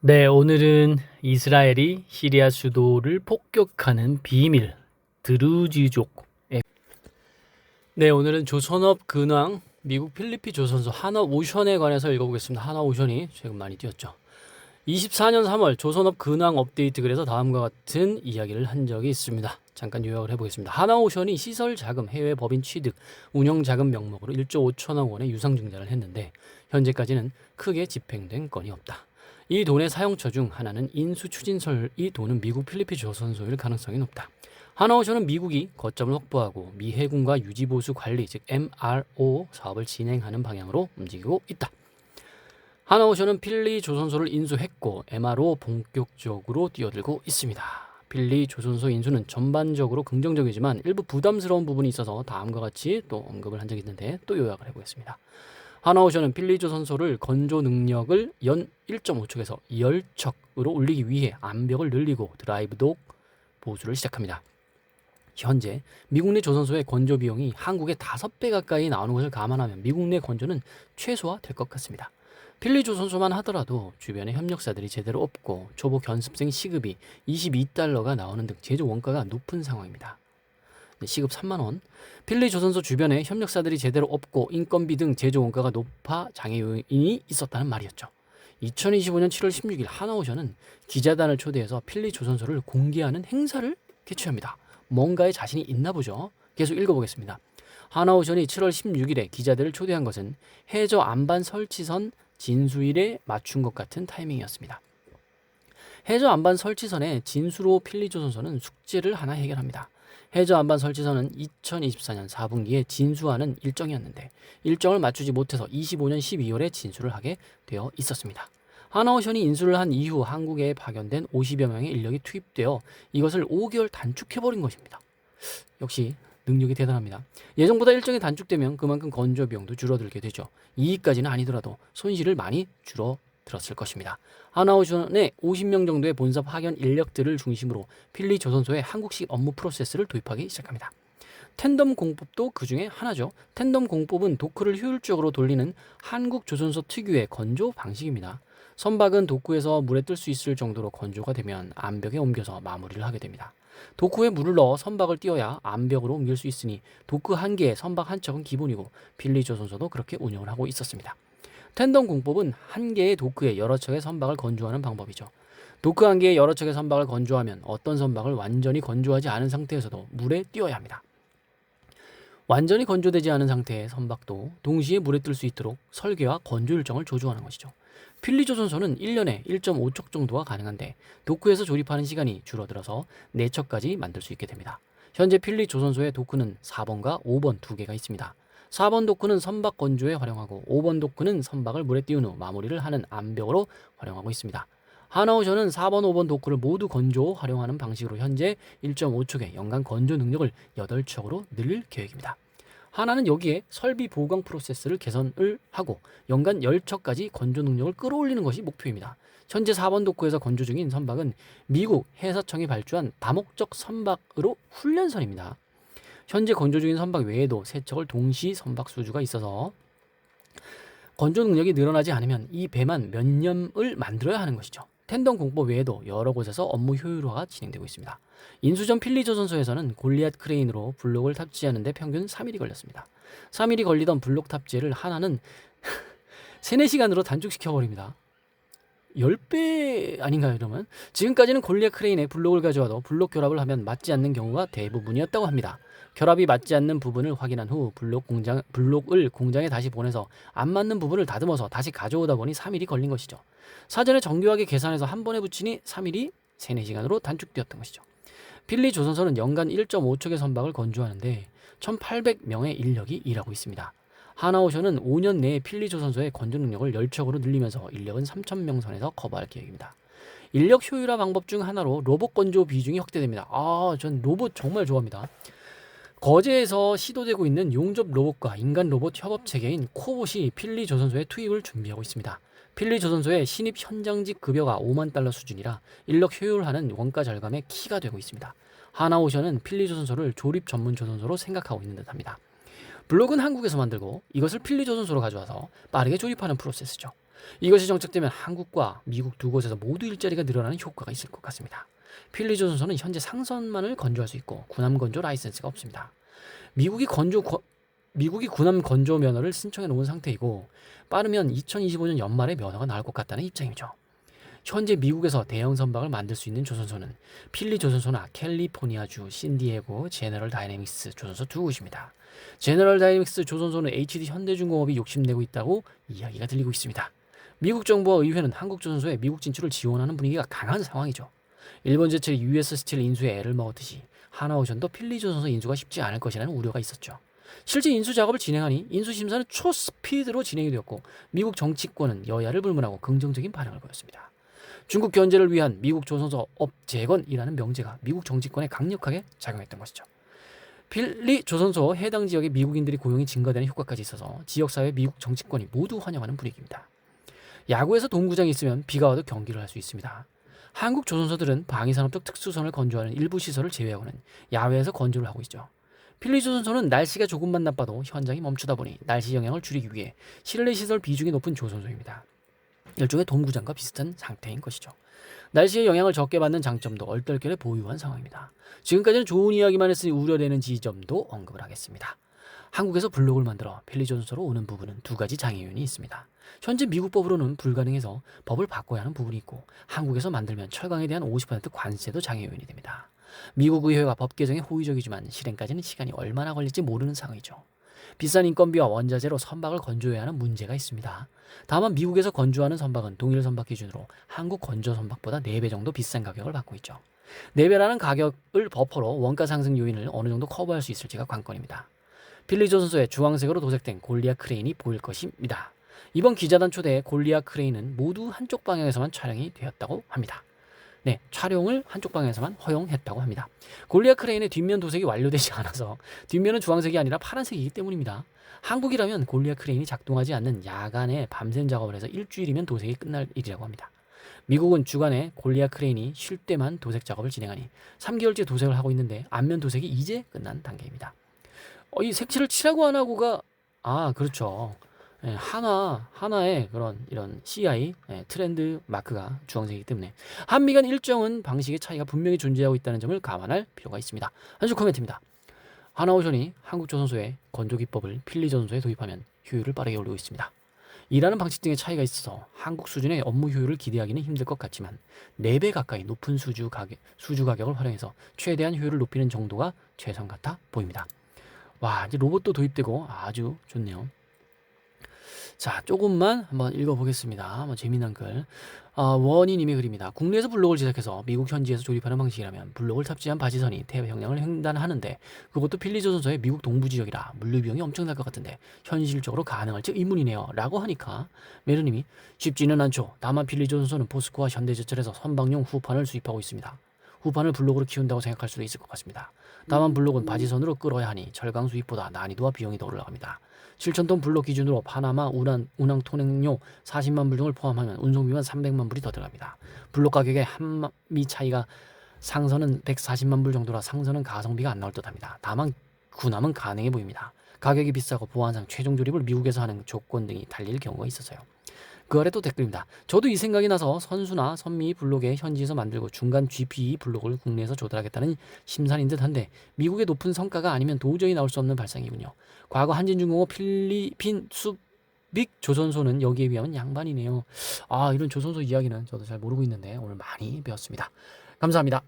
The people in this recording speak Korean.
네, 오늘은 이스라엘이 시리아 수도를 폭격하는 비밀 드루지족. 네, 오늘은 조선업 근황 미국 필리핀 조선소 한화오션에 관해서 읽어보겠습니다. 한화오션이 최근 많이 뛰었죠. 24년 3월 조선업 근황 업데이트 글에서 다음과 같은 이야기를 한 적이 있습니다. 잠깐 요약을 해보겠습니다. 한화오션이 시설 자금, 해외 법인 취득, 운영 자금 명목으로 1조 5천억 원의 유상증자를 했는데 현재까지는 크게 집행된 건이 없다. 이 돈의 사용처 중 하나는 인수 추진설. 이 돈은 미국 필리핀 조선소일 가능성이 높다. 한화오션은 미국이 거점을 확보하고 미 해군과 유지보수 관리 즉 MRO 사업을 진행하는 방향으로 움직이고 있다. 한화오션은 필리 조선소를 인수했고 MRO 본격적으로 뛰어들고 있습니다. 필리 조선소 인수는 전반적으로 긍정적이지만 일부 부담스러운 부분이 있어서 다음과 같이 또 언급을 한 적이 있는데 또 요약을 해보겠습니다. 한화오션은 필리 조선소를 건조 능력을 연 1.5척에서 10척으로 올리기 위해 암벽을 늘리고 드라이브 독 보수를 시작합니다. 현재 미국 내 조선소의 건조 비용이 한국의 5배 가까이 나오는 것을 감안하면 미국 내 건조는 최소화될 것 같습니다. 필리 조선소만 하더라도 주변에 협력사들이 제대로 없고 초보 견습생 시급이 22달러가 나오는 등 제조 원가가 높은 상황입니다. 시급 3만원. 필리 조선소 주변에 협력사들이 제대로 없고 인건비 등 제조 원가가 높아 장애 요인이 있었다는 말이었죠. 2025년 7월 16일 한화오션은 기자단을 초대해서 필리 조선소를 공개하는 행사를 개최합니다. 뭔가에 자신이 있나 보죠. 계속 읽어보겠습니다. 한화오션이 7월 16일에 기자들을 초대한 것은 해저 안반 설치선 진수일에 맞춘 것 같은 타이밍이었습니다. 해저 안반 설치선의 진수로 필리 조선소는 숙제를 하나 해결합니다. 해저 안반 설치선은 2024년 4분기에 진수하는 일정이었는데 일정을 맞추지 못해서 25년 12월에 진수를 하게 되어 있었습니다. 한화오션이 인수를 한 이후 한국에 파견된 50여 명의 인력이 투입되어 이것을 5개월 단축해버린 것입니다. 역시 능력이 대단합니다. 예정보다 일정이 단축되면 그만큼 건조 비용도 줄어들게 되죠. 이익까지는 아니더라도 손실을 많이 줄어들었을 것입니다. 한화오션의 50명 정도의 본사 파견 인력들을 중심으로 필리 조선소에 한국식 업무 프로세스를 도입하기 시작합니다. 텐덤 공법도 그 중에 하나죠. 텐덤 공법은 도크를 효율적으로 돌리는 한국 조선소 특유의 건조 방식입니다. 선박은 도크에서 물에 뜰 수 있을 정도로 건조가 되면 암벽에 옮겨서 마무리를 하게 됩니다. 도크에 물을 넣어 선박을 띄워야 암벽으로 옮길 수 있으니 도크 한 개에 선박 한 척은 기본이고 필리 조선소도 그렇게 운영을 하고 있었습니다. 텐덤 공법은 한 개의 도크에 여러 척의 선박을 건조하는 방법이죠. 도크 한 개에 여러 척의 선박을 건조하면 어떤 선박을 완전히 건조하지 않은 상태에서도 물에 띄워야 합니다. 완전히 건조되지 않은 상태의 선박도 동시에 물에 뜰 수 있도록 설계와 건조 일정을 조정하는 것이죠. 필리 조선소는 1년에 1.5척 정도가 가능한데 도크에서 조립하는 시간이 줄어들어서 4척까지 만들 수 있게 됩니다. 현재 필리 조선소의 도크는 4번과 5번 두 개가 있습니다. 4번 도크는 선박 건조에 활용하고 5번 도크는 선박을 물에 띄운 후 마무리를 하는 암벽으로 활용하고 있습니다. 한화오션은 4번, 5번 도크를 모두 건조 활용하는 방식으로 현재 1.5척의 연간 건조 능력을 8척으로 늘릴 계획입니다. 하나는 여기에 설비 보강 프로세스를 개선을 하고 연간 10척까지 건조 능력을 끌어올리는 것이 목표입니다. 현재 4번 도크에서 건조 중인 선박은 미국 해사청이 발주한 다목적 선박으로 훈련선입니다. 현재 건조 중인 선박 외에도 3척을 동시 선박 수주가 있어서 건조 능력이 늘어나지 않으면 이 배만 몇 년을 만들어야 하는 것이죠. 텐덤 공법 외에도 여러 곳에서 업무 효율화가 진행되고 있습니다. 인수전 필리 조선소에서는 골리앗 크레인으로 블록을 탑재하는 데 평균 3일이 걸렸습니다. 3일이 걸리던 블록 탑재를 하나는 3, 4시간으로 단축시켜버립니다. 10배 아닌가요, 이러면? 지금까지는 골리앗 크레인에 블록을 가져와도 블록 결합을 하면 맞지 않는 경우가 대부분이었다고 합니다. 결합이 맞지 않는 부분을 확인한 후 블록을 공장에 다시 보내서 안 맞는 부분을 다듬어서 다시 가져오다 보니 3일이 걸린 것이죠. 사전에 정교하게 계산해서 한 번에 붙이니 3일이 3, 4시간으로 단축되었던 것이죠. 필리 조선소는 연간 1.5척의 선박을 건조하는데 1,800명의 인력이 일하고 있습니다. 한화오션은 5년 내에 필리 조선소의 건조 능력을 10척으로 늘리면서 인력은 3,000명 선에서 커버할 계획입니다. 인력 효율화 방법 중 하나로 로봇 건조 비중이 확대됩니다. 전 로봇 정말 좋아합니다. 거제에서 시도되고 있는 용접 로봇과 인간 로봇 협업 체계인 코봇이 필리 조선소의 투입을 준비하고 있습니다. 필리 조선소의 신입 현장직 급여가 5만 달러 수준이라 인력 효율화는 원가 절감의 키가 되고 있습니다. 한화오션은 필리 조선소를 조립 전문 조선소로 생각하고 있는 듯합니다. 블록은 한국에서 만들고 이것을 필리 조선소로 가져와서 빠르게 조립하는 프로세스죠. 이것이 정착되면 한국과 미국 두 곳에서 모두 일자리가 늘어나는 효과가 있을 것 같습니다. 필리조선소는 현재 상선만을 건조할 수 있고 군함 건조 라이센스가 없습니다. 미국이 군함 건조 면허를 신청해 놓은 상태이고 빠르면 2025년 연말에 면허가 나올 것 같다는 입장이죠. 현재 미국에서 대형 선박을 만들 수 있는 조선소는 필리조선소나 캘리포니아주 샌디에고 제너럴 다이내믹스 조선소 두 곳입니다. 제너럴 다이내믹스 조선소는 HD 현대중공업이 욕심내고 있다고 이야기가 들리고 있습니다. 미국 정부와 의회는 한국 조선소의 미국 진출을 지원하는 분위기가 강한 상황이죠. 일본 제철이 US 스틸 인수에 애를 먹었듯이 하나오션도 필리조선소 인수가 쉽지 않을 것이라는 우려가 있었죠. 실제 인수 작업을 진행하니 인수 심사는 초스피드로 진행이 되었고 미국 정치권은 여야를 불문하고 긍정적인 반응을 보였습니다. 중국 견제를 위한 미국 조선소 업 재건이라는 명제가 미국 정치권에 강력하게 작용했던 것이죠. 필리 조선소 해당 지역의 미국인들이 고용이 증가되는 효과까지 있어서 지역사회 미국 정치권이 모두 환영하는 분위기입니다. 야구에서 동구장이 있으면 비가 와도 경기를 할 수 있습니다. 한국 조선소들은 방위산업적 특수선을 건조하는 일부 시설을 제외하고는 야외에서 건조를 하고 있죠. 필리 조선소는 날씨가 조금만 나빠도 현장이 멈추다 보니 날씨 영향을 줄이기 위해 실내 시설 비중이 높은 조선소입니다. 일종의 동구장과 비슷한 상태인 것이죠. 날씨의 영향을 적게 받는 장점도 얼떨결에 보유한 상황입니다. 지금까지는 좋은 이야기만 했으니 우려되는 지점도 언급을 하겠습니다. 한국에서 블록을 만들어 필리조선소로 오는 부분은 두 가지 장애 요인이 있습니다. 현재 미국 법으로는 불가능해서 법을 바꿔야 하는 부분이 있고 한국에서 만들면 철강에 대한 50% 관세도 장애 요인이 됩니다. 미국 의회가 법 개정에 호의적이지만 실행까지는 시간이 얼마나 걸릴지 모르는 상황이죠. 비싼 인건비와 원자재로 선박을 건조해야 하는 문제가 있습니다. 다만 미국에서 건조하는 선박은 동일 선박 기준으로 한국 건조 선박보다 4배 정도 비싼 가격을 받고 있죠. 4배라는 가격을 버퍼로 원가 상승 요인을 어느 정도 커버할 수 있을지가 관건입니다. 필리조선소에 주황색으로 도색된 골리앗 크레인이 보일 것입니다. 이번 기자단 초대의 골리앗 크레인은 모두 한쪽 방향에서만 촬영이 되었다고 합니다. 네, 촬영을 한쪽 방향에서만 허용했다고 합니다. 골리앗 크레인의 뒷면 도색이 완료되지 않아서 뒷면은 주황색이 아니라 파란색이기 때문입니다. 한국이라면 골리앗 크레인이 작동하지 않는 야간에 밤샘 작업을 해서 일주일이면 도색이 끝날 일이라고 합니다. 미국은 주간에 골리앗 크레인이 쉴 때만 도색 작업을 진행하니 3개월째 도색을 하고 있는데 앞면 도색이 이제 끝난 단계입니다. 이 색칠을 칠하고 안 하고가 그렇죠. 하나의 이런 CI 트렌드 마크가 주황색이기 때문에 한미 간 일정은 방식의 차이가 분명히 존재하고 있다는 점을 감안할 필요가 있습니다. 한 줄 코멘트입니다. 하나오션이 한국 조선소의 건조 기법을 필리 조선소에 도입하면 효율을 빠르게 올리고 있습니다. 일하는 방식 등의 차이가 있어서 한국 수준의 업무 효율을 기대하기는 힘들 것 같지만 4배 가까이 높은 수주 가격을 활용해서 최대한 효율을 높이는 정도가 최선 같아 보입니다. 와, 이제 로봇도 도입되고 아주 좋네요. 자, 조금만 한번 읽어보겠습니다. 재미난 글. 원희님의 글입니다. 국내에서 블록을 제작해서 미국 현지에서 조립하는 방식이라면 블록을 탑재한 바지선이 태평양을 횡단하는데 그것도 필리조선소의 미국 동부 지역이라 물류 비용이 엄청날 것 같은데 현실적으로 가능할지 의문이네요. 라고 하니까 메르님이 쉽지는 않죠. 다만 필리조선소는 포스코와 현대제철에서 선박용 후판을 수입하고 있습니다. 후판을 블록으로 키운다고 생각할 수도 있을 것 같습니다. 다만 블록은 바지선으로 끌어야 하니 철강 수입보다 난이도와 비용이 더 올라갑니다. 7,000톤 블록 기준으로 파나마 운항 통행료 40만 불 등을 포함하면 운송비만 300만 불이 더 들어갑니다. 블록 가격의 한미 차이가 상선은 140만 불 정도라 상선은 가성비가 안 나올 듯합니다. 다만 군함은 가능해 보입니다. 가격이 비싸고 보안상 최종 조립을 미국에서 하는 조건 등이 달릴 경우가 있어서요. 그 아래 또 댓글입니다. 저도 이 생각이 나서 선수나 선미 블록에 현지에서 만들고 중간 GPE 블록을 국내에서 조달하겠다는 심산인 듯한데 미국의 높은 성과가 아니면 도저히 나올 수 없는 발상이군요. 과거 한진중공업 필리핀 수빅 조선소는 여기에 비하면 양반이네요. 이런 조선소 이야기는 저도 잘 모르고 있는데 오늘 많이 배웠습니다. 감사합니다.